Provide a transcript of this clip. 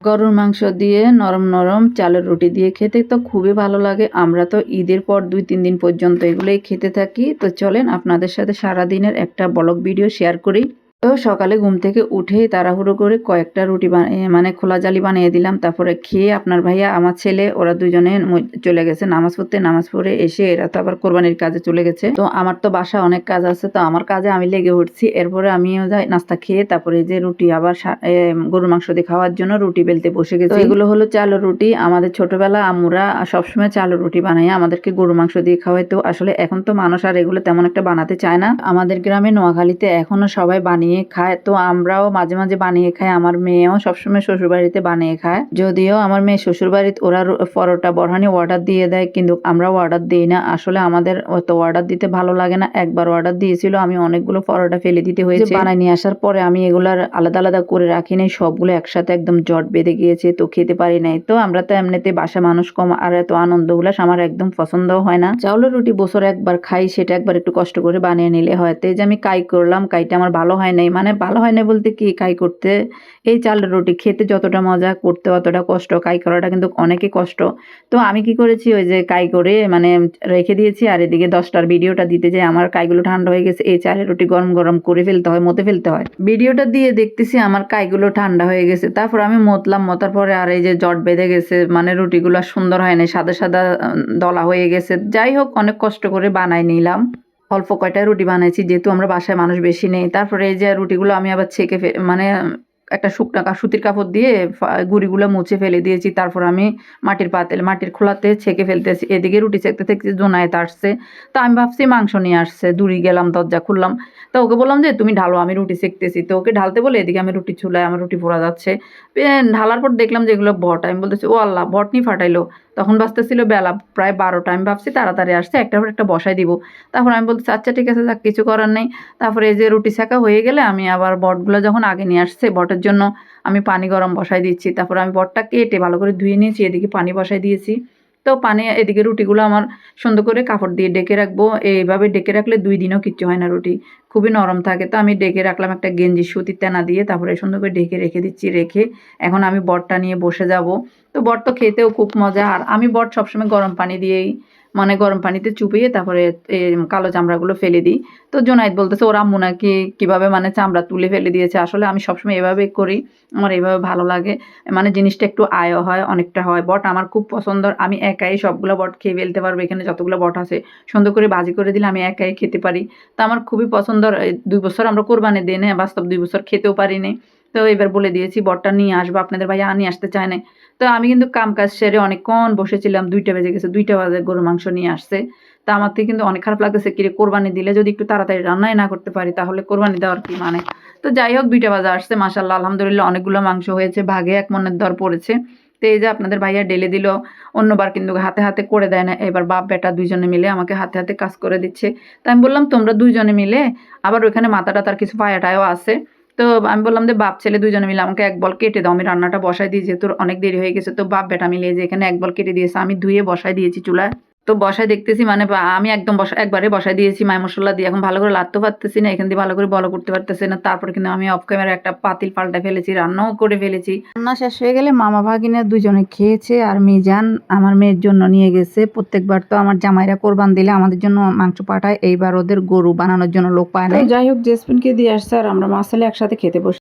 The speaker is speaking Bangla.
গরুর মাংস দিয়ে নরম নরম চালের রুটি দিয়ে খেতে তো খুবই ভালো লাগে। আমরা তো ঈদের পর ২-৩ দিন পর্যন্ত এগুলোই খেতে থাকি। তো চলেন আপনাদের সাথে সারাদিনের একটা ব্লগ ভিডিও শেয়ার করি। তো সকালে ঘুম থেকে উঠেই তাড়াহুড়ো করে কয়েকটা রুটি মানে খোলা জালি বানিয়ে দিলাম। তারপরে খেয়ে আপনার ভাইয়া আমার ছেলে ওরা দুজনে চলে গেছে নামাজ পড়তে। নামাজ পড়ে এসে এরা তো আবার কোরবানির কাজে চলে গেছে। তো আমার তো বাসায় অনেক কাজ আছে, তো আমার কাজে আমি লেগে উঠছি। এরপরে আমিও যাই নাস্তা খেয়ে, তারপরে যে রুটি আবার গরুর মাংস দিয়ে খাওয়ার জন্য রুটি বেলতে বসে গেছি। এগুলো হলো চালের রুটি। আমাদের ছোটবেলা আম্মুরা সবসময় চালের রুটি বানাই আমাদেরকে গরুর মাংস দিয়ে খাওয়াইতো। আসলে এখন তো মানুষ আর এগুলো তেমন একটা বানাতে চায় না। আমাদের গ্রামে নোয়াখালীতে এখনো সবাই বানিয়ে খায়, তো আমরাও মাঝে মাঝে বানিয়ে খাই। আমার মেয়েও সবসময় শ্বশুরবাড়িতে বানিয়ে খায়। যদিও আমার মেয়ে শ্বশুরবাড়িতে ওরা পরোটা বরহানি অর্ডার দিয়ে দেয়, কিন্তু আমরাও অর্ডার দিই না। আসলে আমাদের অত অর্ডার দিতে ভালো লাগে না। একবার অর্ডার দিয়েছিল, আমি অনেকগুলো পরোটা ফেলে দিতে হয়েছে। বানাই নিয়ে আসার পরে আমি এগুলার আলাদা আলাদা করে রাখি নাই, সবগুলো একসাথে একদম জট বেঁধে গিয়েছে, তো খেতে পারি নাই। তো আমরা তো এমনিতে বাসা মানুষ কম, আর এত আনন্দ উল্লাস আমার একদম পছন্দও হয় না। চাউলের রুটি বছর একবার খাই, সেটা একবার একটু কষ্ট করে বানিয়ে নিলে হয়। তো এই যে আমি কাই করলাম, কাইটা আমার ভালো হয় নাই। মানে ভালো হয় না বলতে কি, কাই করতে এই চালের রুটি খেতে যতটা মজা, করতে অতটা কষ্ট। কাই করাটা কিন্তু অনেকই কষ্ট। তো আমি কি করেছি, ওই যে কাই করে মানে রেখে দিয়েছি, আর এদিকে 10টার ভিডিওটা দিতে যাই আমার কাইগুলো ঠান্ডা হয়ে গেছে। এই চালের রুটি গরম গরম করে ফেলতে হয়, মতে ফেলতে হয়। ভিডিওটা দিয়ে দেখতেছি আমার কাইগুলো ঠান্ডা হয়ে গেছে। তারপর আমি মতলাম, মতার পরে আর এই যে জট বেঁধে গেছে, মানে রুটিগুলো সুন্দর হয় না, সাদা সাদা দলা হয়ে গেছে। যাই হোক, অনেক কষ্ট করে বানাই নিলাম। অল্প কয়টা রুটি বানাইছি, যেহেতু আমরা বাসায় মানুষ বেশি নেই। তারপরে এই যে রুটিগুলো আমি আবার ছেঁকে মানে একটা শুকনা সুতির কাপড় দিয়ে গুঁড়িগুলো মুছে ফেলে দিয়েছি। তারপর আমি মাটির খোলাতে ছেঁকে ফেলতেছি। এদিকে রুটি সেঁকতে থেকে জোনায়েত আসছে। তো আমি ভাবছি মাংস নিয়ে আসছে, দূরে গেলাম, দরজা খুললাম। তো ওকে বললাম যে তুমি ঢালো, আমি রুটি সেঁকতেছি। তো ওকে ঢালতে বলে এদিকে আমি রুটি চুলায়, আমার রুটি পোড়া যাচ্ছে। ঢালার পর দেখলাম যে এগুলো বট। আমি বলতেছি ও আল্লাহ, বটনি ফাটাইলো। তখন বাজতেছিল বেলা প্রায় 12টা। আমি ভাবছি তাড়াতাড়ি আসছে, একটার পর একটা বসাই দিব। তারপর আমি বলতেছি আচ্ছা ঠিক আছে, যাক, কিছু করার নেই। তারপরে এই যে রুটি সেঁকা হয়ে গেলে আমি আবার বটগুলো যখন আগে নিয়ে আসছে, বটের জন্য আমি পানি গরম বসাই দিচ্ছি। তারপর আমি বটটা কেটে ভালো করে ধুয়ে নিয়েছি, এদিকে পানি বসাই দিয়েছি। তো পানি, এদিকে রুটিগুলো আমার সুন্দর করে কাপড় দিয়ে ডেকে রাখবো। এইভাবে ডেকে রাখলে 2 দিনও কিচ্ছু হয় না, রুটি খুবই নরম থাকে। তো আমি ডেকে রাখলাম একটা গেঞ্জি সুতির তেনা দিয়ে, তারপরে সুন্দর করে ঢেকে রেখে দিচ্ছি। রেখে এখন আমি বটটা নিয়ে বসে যাব। তো বট তো খেতেও খুব মজা। আর আমি বট সবসময় গরম পানি দিয়েই, মানে গরম পানিতে চুপিয়ে তারপরে কালো চামড়াগুলো ফেলে দিই। তো জোনায়েত বলতেছে ওর আম্মু নাকি কিভাবে মানে চামড়া তুলে ফেলে দিয়েছে। আসলে আমি সবসময় এভাবে করি, আমার এইভাবে ভালো লাগে। মানে জিনিসটা একটু আয়ও হয়, অনেকটা হয়। বট আমার খুব পছন্দ। আমি একাই সবগুলো বট খেয়ে ফেলতে পারবো। এখানে যতগুলো বট আছে সুন্দর করে ভাজি করে দিলে আমি একাই খেতে পারি। তো আমার খুবই পছন্দ। 2 বছর আমরা কোরবানি দিই না, বাস্তব 2 বছর খেতেও পারিনি। তো এবার বলে দিয়েছি বটটা নিয়ে আসবো, আপনাদের ভাইয়া নিয়ে আসতে চায় না। তো আমি কিন্তু কাম কাজ সেরে অনেকক্ষণ বসেছিলাম, 2টা বেজে গেছে। 2টা বাজে গরুর মাংস নিয়ে আসছে। তা আমার থেকে কিন্তু অনেক খারাপ লাগতেছে, কিরে কোরবানি দিলে যদি একটু তাড়াতাড়ি রান্নাই না করতে পারি, তাহলে কোরবানি দেওয়ার কি মানে। তো যাই হোক, 2টা বাজে আসছে, মাশাআল্লাহ আলহামদুলিল্লাহ অনেকগুলো মাংস হয়েছে, ভাগে 1 মণের দর পড়েছে। তো এই যে আপনাদের ভাইয়া ঢেলে দিল। অন্যবার কিন্তু হাতে হাতে করে দেয় না, এবার বাপ বেটা দুইজনে মিলে আমাকে হাতে হাতে কাজ করে দিচ্ছে। তো আমি বললাম তোমরা দুইজনে মিলে, আবার ওইখানে মাথাটা তার কিছু পায়া টায়াও আছে। তো আমি বললাম যে বাপ ছেলে দুইজনে মিলে আমাকে 1 বল কেটে দাও, আমি রান্নাটা বসাই দিই, যেহেতু অনেক দেরি হয়ে গেছে। তো বাপ বেটা মিলে যে এখানে 1 বল কেটে দিয়েছে, আমি ধুয়ে বসাই দিয়েছি চুলায়। তো বসায় দেখতেছি, মানে আমি একদম একবারে বসাই দিয়েছি মায় মশলা দিয়ে। এখন ভালো করে লাড়তে পারতেছি না, এখান দিয়ে ভালো করে বড় করতে পারতেছি না। তারপরে কিন্তু আমি অফ ক্যামেরা একটা পাতিল পাল্টে ফেলেছি, রান্নাও করে ফেলেছি। রান্না শেষ হয়ে গেলে মামা ভাগিনা দুজনে খেয়েছে, আর মিজান আমার মেয়ের জন্য নিয়ে গেছে। প্রত্যেকবার তো আমার জামাইরা কোরবান দিলে আমাদের জন্য মাংস পাঠায়, এইবার ওদের গরু বানানোর জন্য লোক পায় না। যাই হোক, জেসমিনকে দিয়ে আসছে, আর আমরা মা ছেলে একসাথে খেতে বসে।